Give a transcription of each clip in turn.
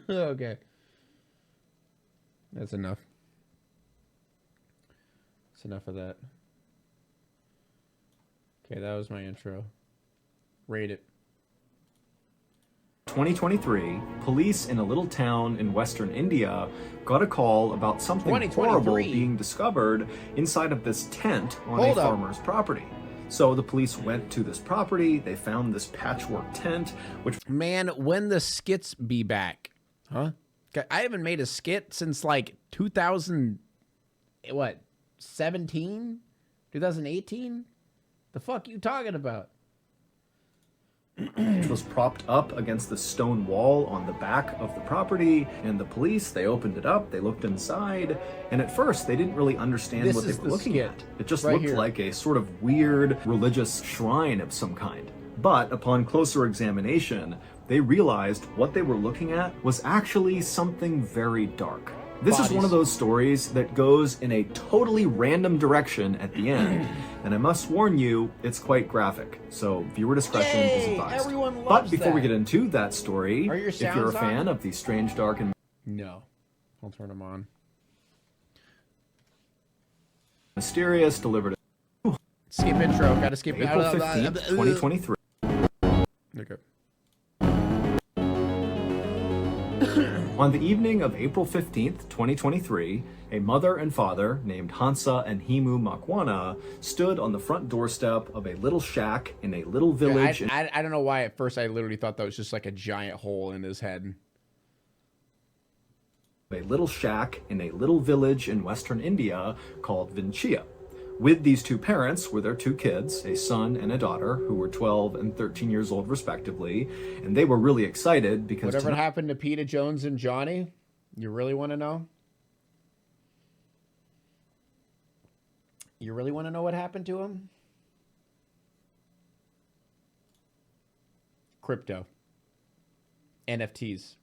Okay. That's enough. That's enough of that. Okay, that was my intro. Rate it. 2023, police in a little town in western India got a call about something horrible being discovered inside of this tent on a farmer's property. So the police went to this property, they found this patchwork tent, which... Man, when the skits be back? Huh? I haven't made a skit since like 2000, what, 17? 2018? The fuck you talking about? Which was propped up against the stone wall on the back of the property, and the police, they opened it up, they looked inside, and at first they didn't really understand what they were looking at. It just looked like a sort of weird religious shrine of some kind. But upon closer examination, they realized what they were looking at was actually something very dark. This is one of those stories that goes in a totally random direction at the end, and I must warn you, it's quite graphic, so viewer discretion is advised. Everyone loves but before we get into that story, if you're a fan of the strange, dark, and... No. I'll turn them on. mysterious delivered... Skip intro, gotta skip it. April 15th, 2023. Okay. On the evening of April 15th, 2023, a mother and father named Hansa and Himu Makwana stood on the front doorstep of a little shack in a little village. I don't know why at first I literally thought that was just like a giant hole in his head. A little shack in a little village in western India called Vinchia. With these two parents were their two kids, a son and a daughter, who were 12 and 13 years old respectively, and they were really excited because... Whatever happened to Peter Jones and Johnny? You really want to know? You really want to know what happened to him? Crypto. NFTs.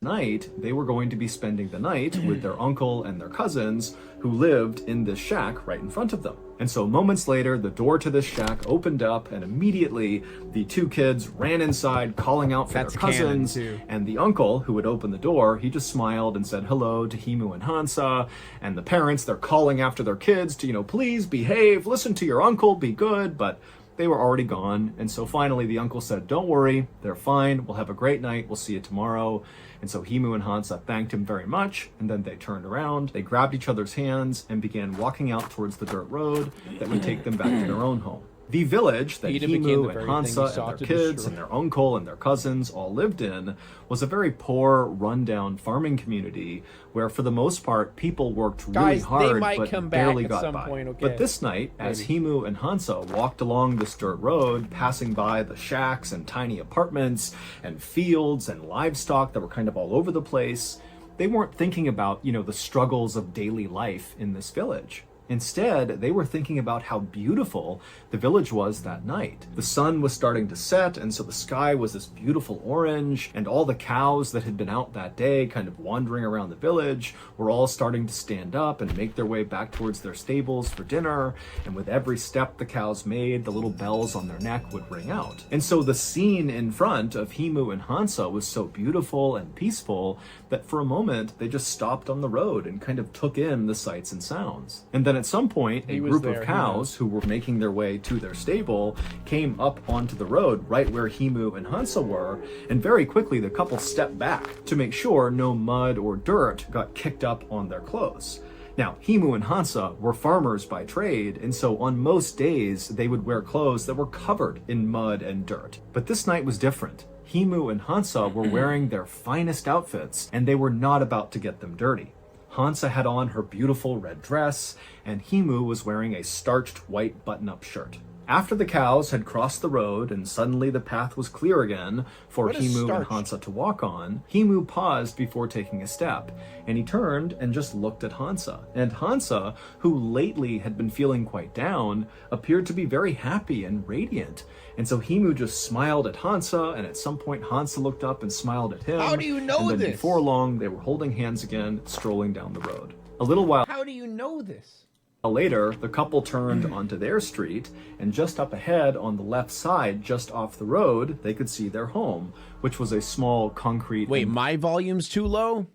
Night, they were going to be spending the night with their uncle and their cousins who lived in this shack right in front of them. And so moments later, the door to this shack opened up, and immediately the two kids ran inside calling out for their cousins. And the uncle who had opened the door, he just smiled and said hello to Himu and Hansa. And the parents, they're calling after their kids to, please behave, listen to your uncle, be good. But they were already gone. And so finally the uncle said, don't worry, they're fine. We'll have a great night. We'll see you tomorrow. And so Himu and Hansa thanked him very much, and then they turned around, they grabbed each other's hands, and began walking out towards the dirt road that would take them back to their own home. The village that Himu and Hansa and their kids and their uncle and their cousins all lived in was a very poor, rundown farming community where, for the most part, people worked really hard but barely got by. But this night, as Himu and Hansa walked along this dirt road, passing by the shacks and tiny apartments and fields and livestock that were kind of all over the place, they weren't thinking about, the struggles of daily life in this village. Instead, they were thinking about how beautiful the village was that night. The sun was starting to set, and so the sky was this beautiful orange, and all the cows that had been out that day kind of wandering around the village were all starting to stand up and make their way back towards their stables for dinner, and with every step the cows made, the little bells on their neck would ring out. And so the scene in front of Himu and Hansa was so beautiful and peaceful that for a moment they just stopped on the road and kind of took in the sights and sounds. And then at some point, a group of cows who were making their way to their stable came up onto the road right where Himu and Hansa were, and very quickly the couple stepped back to make sure no mud or dirt got kicked up on their clothes. Now, Himu and Hansa were farmers by trade, and so on most days they would wear clothes that were covered in mud and dirt. But this night was different. Himu and Hansa were wearing their finest outfits, and they were not about to get them dirty. Hansa had on her beautiful red dress, and Himu was wearing a starched white button-up shirt. After the cows had crossed the road and suddenly the path was clear again for What is Himu and starch? Hansa to walk on, Himu paused before taking a step, and he turned and just looked at Hansa. And Hansa, who lately had been feeling quite down, appeared to be very happy and radiant. And so Himu just smiled at Hansa, and at some point Hansa looked up and smiled at him. How do you know and then this? before long, they were holding hands again, strolling down the road. A little while How do you know this? later, the couple turned onto their street, and just up ahead on the left side, just off the road, they could see their home, which was a small concrete... Wait, my volume's too low?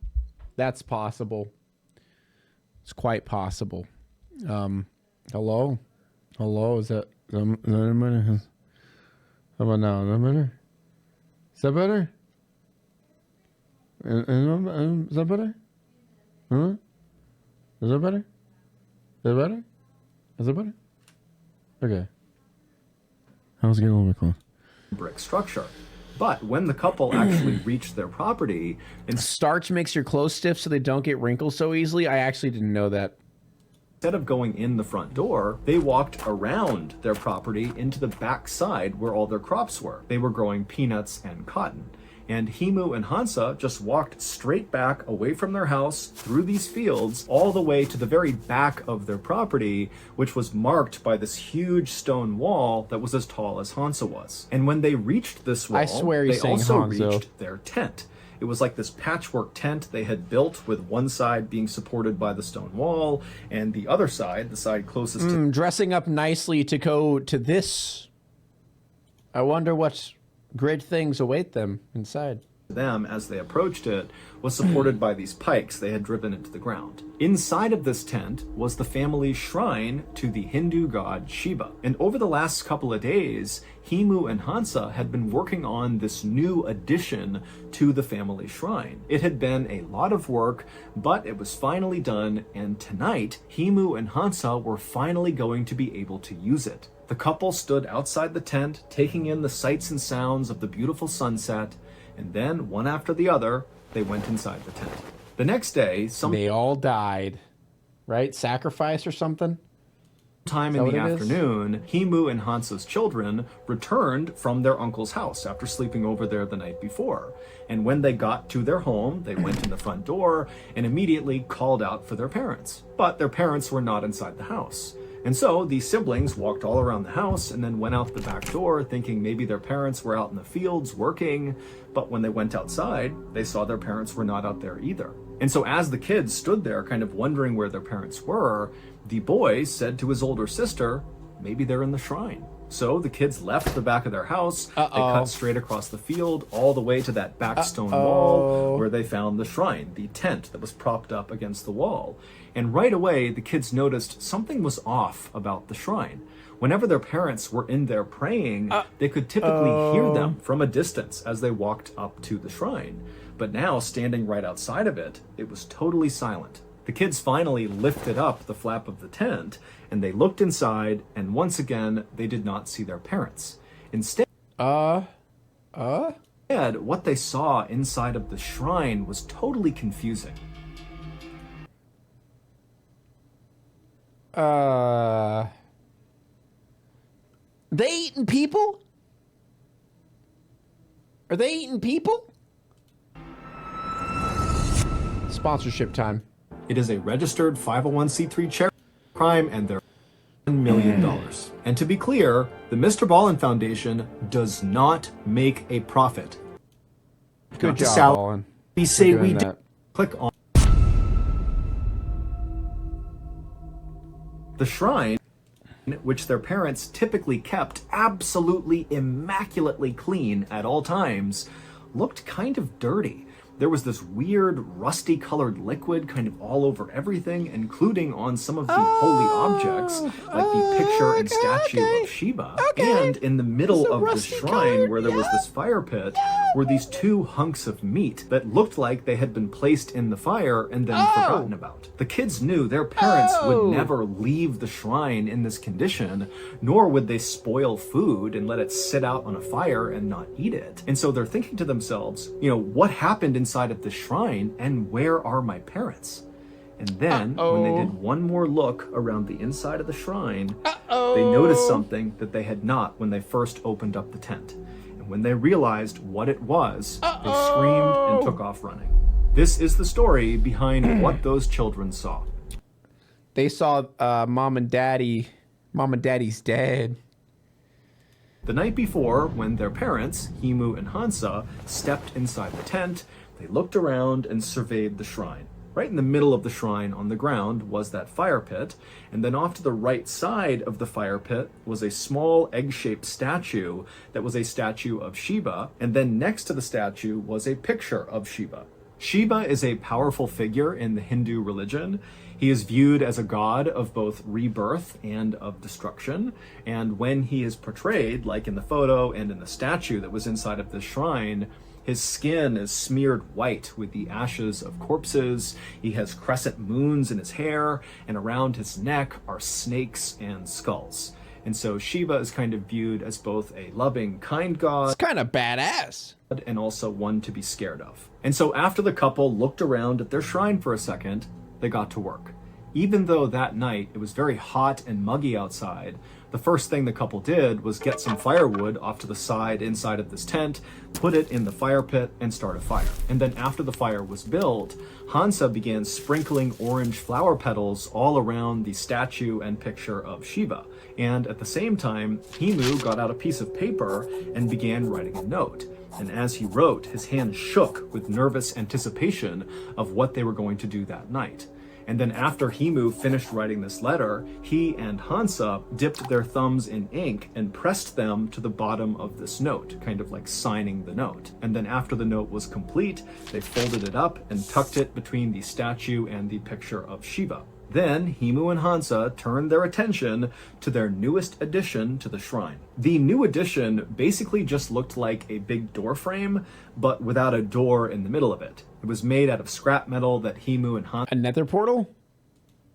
That's possible. It's quite possible. Hello? Hello? Is that better? How about now? Is that better? Is that better? Is that better? Huh? Is that better? Is that better? Is that better? Okay. I was getting a little bit close. brick structure. But when the couple actually reached their property, Starch makes your clothes stiff so they don't get wrinkles so easily? I actually didn't know that. instead of going in the front door, they walked around their property into the back side where all their crops were. They were growing peanuts and cotton. And Himu and Hansa just walked straight back away from their house through these fields all the way to the very back of their property, which was marked by this huge stone wall that was as tall as Hansa was. And when they reached this wall, I swear he's they saying also Hanzo. reached their tent. It was like this patchwork tent they had built, with one side being supported by the stone wall and the other side, the side closest to Dressing up nicely to go to this. I wonder what great things await them inside. them as they approached it was supported by these pikes they had driven into the ground. Inside of this tent was the family's shrine to the Hindu god Shiva. And over the last couple of days, Himu and Hansa had been working on this new addition to the family shrine. It had been a lot of work, but it was finally done, and tonight, Himu and Hansa were finally going to be able to use it. The couple stood outside the tent, taking in the sights and sounds of the beautiful sunset, and then, one after the other, they went inside the tent. The next day, They all died. Right? Sacrifice or something? sometime Is in that the what it is? afternoon, Himu and Hansa's children returned from their uncle's house after sleeping over there the night before. And when they got to their home, they went in the front door and immediately called out for their parents. But their parents were not inside the house. And so these siblings walked all around the house and then went out the back door thinking maybe their parents were out in the fields working. But when they went outside, they saw their parents were not out there either. And so as the kids stood there kind of wondering where their parents were, the boy said to his older sister, maybe they're in the shrine. So the kids left the back of their house. They cut straight across the field all the way to that back stone wall where they found the shrine, the tent that was propped up against the wall. And right away, the kids noticed something was off about the shrine. Whenever their parents were in there praying, they could typically hear them from a distance as they walked up to the shrine. But now, standing right outside of it, it was totally silent. The kids finally lifted up the flap of the tent, and they looked inside, and once again, they did not see their parents. Instead, what they saw inside of the shrine was totally confusing. They eating people? Are they eating people? Sponsorship time. It is a registered 501c3 charity crime, and they're $1 million. And to be clear, the Mr. Ballin Foundation does not make a profit. Good Not to job, sal- Ballin. We say Doing we do. that. Click on the shrine, which their parents typically kept absolutely immaculately clean at all times, looked kind of dirty. There was this weird rusty colored liquid kind of all over everything, including on some of the holy objects, like the picture and statue of Shiva. And in the middle of the shrine, where there was this fire pit, were these two hunks of meat that looked like they had been placed in the fire and then forgotten about. The kids knew their parents would never leave the shrine in this condition, nor would they spoil food and let it sit out on a fire and not eat it. And so they're thinking to themselves, what happened inside of the shrine, and where are my parents? And then, when they did one more look around the inside of the shrine, they noticed something that they had not when they first opened up the tent. And when they realized what it was, they screamed and took off running. This is the story behind what those children saw. They saw mom and daddy. Mom and daddy's dead. The night before, when their parents, Himu and Hansa, stepped inside the tent, they looked around and surveyed the shrine. Right in the middle of the shrine on the ground was that fire pit, and then off to the right side of the fire pit was a small egg-shaped statue that was a statue of Shiva, and then next to the statue was a picture of Shiva. Shiva is a powerful figure in the Hindu religion. He is viewed as a god of both rebirth and of destruction, and when he is portrayed, like in the photo and in the statue that was inside of this shrine, his skin is smeared white with the ashes of corpses. He has crescent moons in his hair, and around his neck are snakes and skulls. And so Shiva is kind of viewed as both a loving, kind god. It's kind of badass. And also one to be scared of. And so after the couple looked around at their shrine for a second, they got to work. Even though that night it was very hot and muggy outside, the first thing the couple did was get some firewood off to the side inside of this tent, put it in the fire pit, and start a fire. And then after the fire was built, Hansa began sprinkling orange flower petals all around the statue and picture of Shiva. And at the same time, Himu got out a piece of paper and began writing a note. And as he wrote, his hand shook with nervous anticipation of what they were going to do that night. And then after Himu finished writing this letter, he and Hansa dipped their thumbs in ink and pressed them to the bottom of this note, kind of like signing the note. And then after the note was complete, they folded it up and tucked it between the statue and the picture of Shiva. Then Himu and Hansa turned their attention to their newest addition to the shrine. The new addition basically just looked like a big door frame, but without a door in the middle of it. It was made out of scrap metal that Himu and Hansa... A nether portal?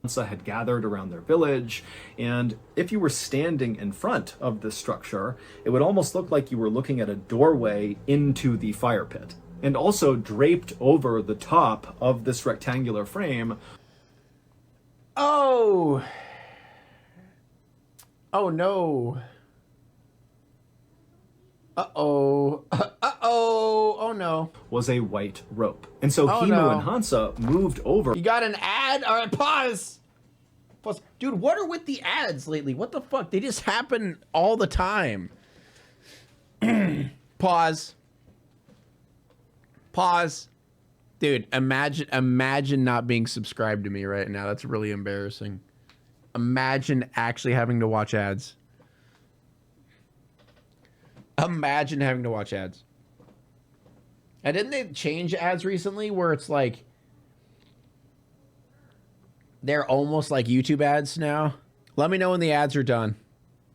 Hansa had gathered around their village, and if you were standing in front of this structure, it would almost look like you were looking at a doorway into the fire pit. And also draped over the top of this rectangular frame... Oh. Oh no. Uh-oh. Uh-oh. Oh no. Was a white rope. And so Himu and Hansa moved over. You got an ad? All right, pause. Pause. Dude, what are with the ads lately? What the fuck? They just happen all the time. Pause. Pause. Dude, imagine not being subscribed to me right now. That's really embarrassing. Imagine actually having to watch ads. Imagine having to watch ads. And didn't they change ads recently where it's like they're almost like YouTube ads now? Let me know when the ads are done.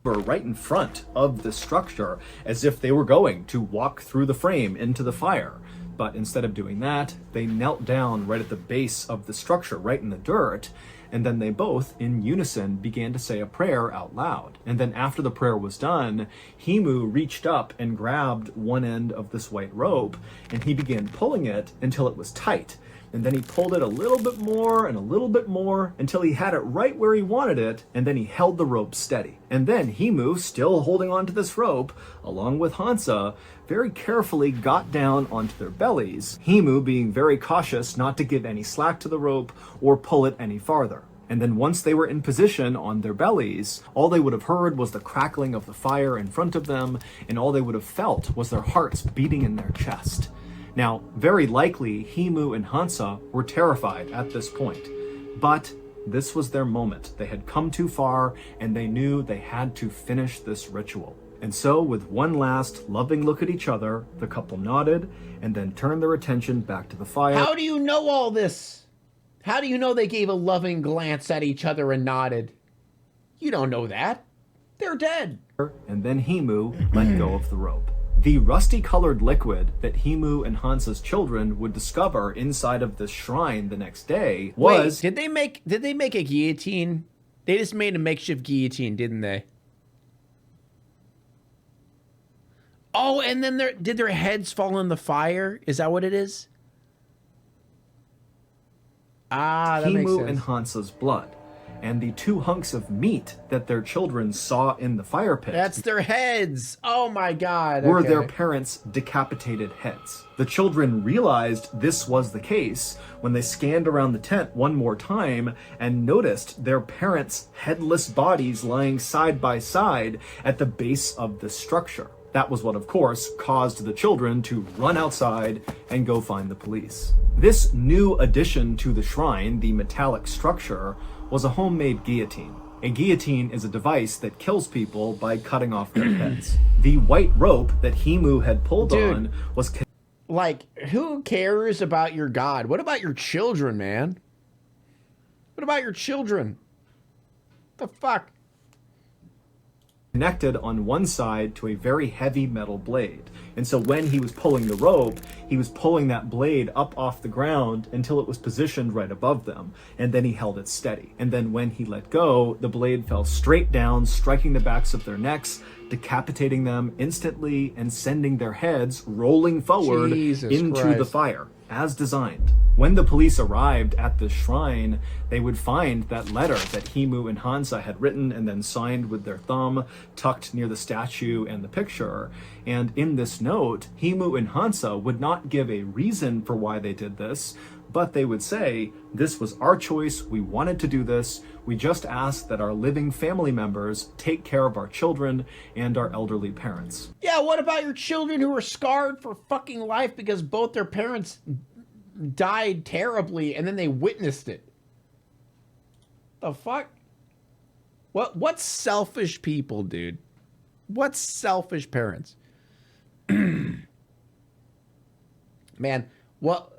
Right in front of the structure as if they were going to walk through the frame into the fire. But instead of doing that, they knelt down right at the base of the structure, right in the dirt, and then they both, in unison, began to say a prayer out loud. And then after the prayer was done, Himu reached up and grabbed one end of this white rope, and he began pulling it until it was tight. And then he pulled it a little bit more and a little bit more until he had it right where he wanted it, and then he held the rope steady. And then Himu, still holding on to this rope, along with Hansa, very carefully got down onto their bellies, Himu being very cautious not to give any slack to the rope or pull it any farther. And then once they were in position on their bellies, all they would have heard was the crackling of the fire in front of them, and all they would have felt was their hearts beating in their chest. Now, very likely, Himu and Hansa were terrified at this point, but this was their moment. They had come too far, and they knew they had to finish this ritual. And so, with one last loving look at each other, the couple nodded, and then turned their attention back to the fire. How do you know all this? How do you know they gave a loving glance at each other and nodded? You don't know that. They're dead. And then Himu let go of the rope. The rusty-colored liquid that Himu and Hansa's children would discover inside of this shrine the next day was... Wait, did they make a guillotine? They just made a makeshift guillotine, didn't they? Oh, and then did their heads fall in the fire? Is that what it is? Ah, that makes Himu sense. and Hansa's blood, and the 2 hunks of meat that their children saw in the fire pit. That's their heads. Oh my God. Were Okay. their parents' decapitated heads. The children realized this was the case when they scanned around the tent one more time and noticed their parents' headless bodies lying side by side at the base of the structure. That was what, of course, caused the children to run outside and go find the police. This new addition to the shrine, the metallic structure, was a homemade guillotine. A guillotine is a device that kills people by cutting off their heads. The white rope that Himu had pulled on was... Like, who cares about your God? What about your children, man? What about your children? The fuck? Connected on one side to a very heavy metal blade. And so when he was pulling the rope, he was pulling that blade up off the ground until it was positioned right above them. And then he held it steady. And then when he let go, the blade fell straight down, striking the backs of their necks, decapitating them instantly and sending their heads rolling forward into the fire, as designed. When the police arrived at the shrine, they would find that letter that Himu and Hansa had written and then signed with their thumb, tucked near the statue and the picture. And in this note, Himu and Hansa would not give a reason for why they did this, but they would say, this was our choice, we wanted to do this, we just ask that our living family members take care of our children and our elderly parents. Yeah, what about your children who are scarred for fucking life because both their parents died terribly and then they witnessed it? The fuck? What selfish people, dude? What selfish parents? Man, what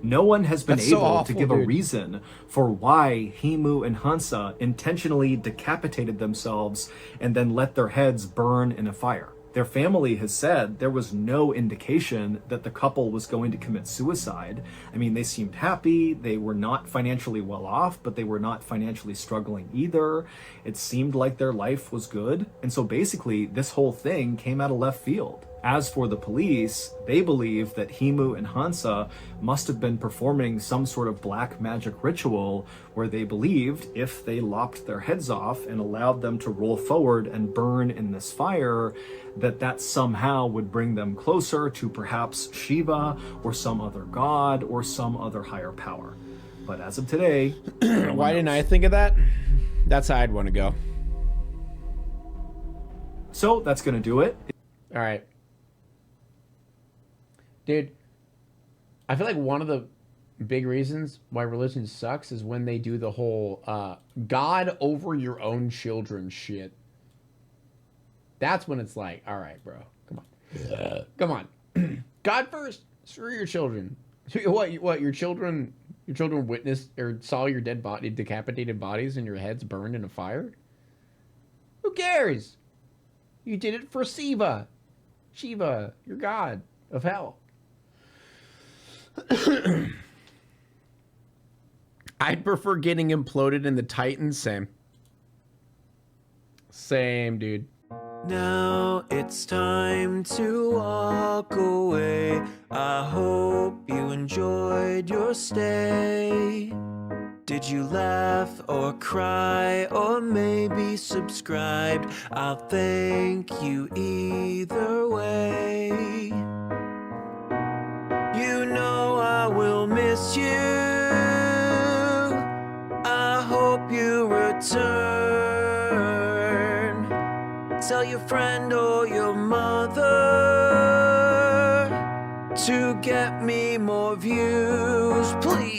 no one has been able awful, to give a reason for why Himu and Hansa intentionally decapitated themselves and then let their heads burn in a fire. Their family has said there was no indication that the couple was going to commit suicide. I mean, they seemed happy. They were not financially well off, but they were not financially struggling either. It seemed like their life was good. And so basically, this whole thing came out of left field. As for the police, they believe that Himu and Hansa must have been performing some sort of black magic ritual where they believed if they lopped their heads off and allowed them to roll forward and burn in this fire, that somehow would bring them closer to perhaps Shiva or some other god or some other higher power. But as of today, why didn't I think of that? That's how I'd want to go. So that's going to do it. All right. Dude, I feel like one of the big reasons why religion sucks is when they do the whole God over your own children shit. That's when it's like, all right, bro, come on. Come on. God first, screw your children. What, your children witnessed or saw your decapitated bodies and your heads burned in a fire? Who cares? You did it for Shiva, your god of hell. I'd prefer getting imploded in the Titan. Same, dude. Now it's time to walk away. I hope you enjoyed your stay. Did you laugh or cry or maybe subscribed? I'll thank you either way. You know I will miss you. I hope you return. Tell your friend or your mother to get me more views, please.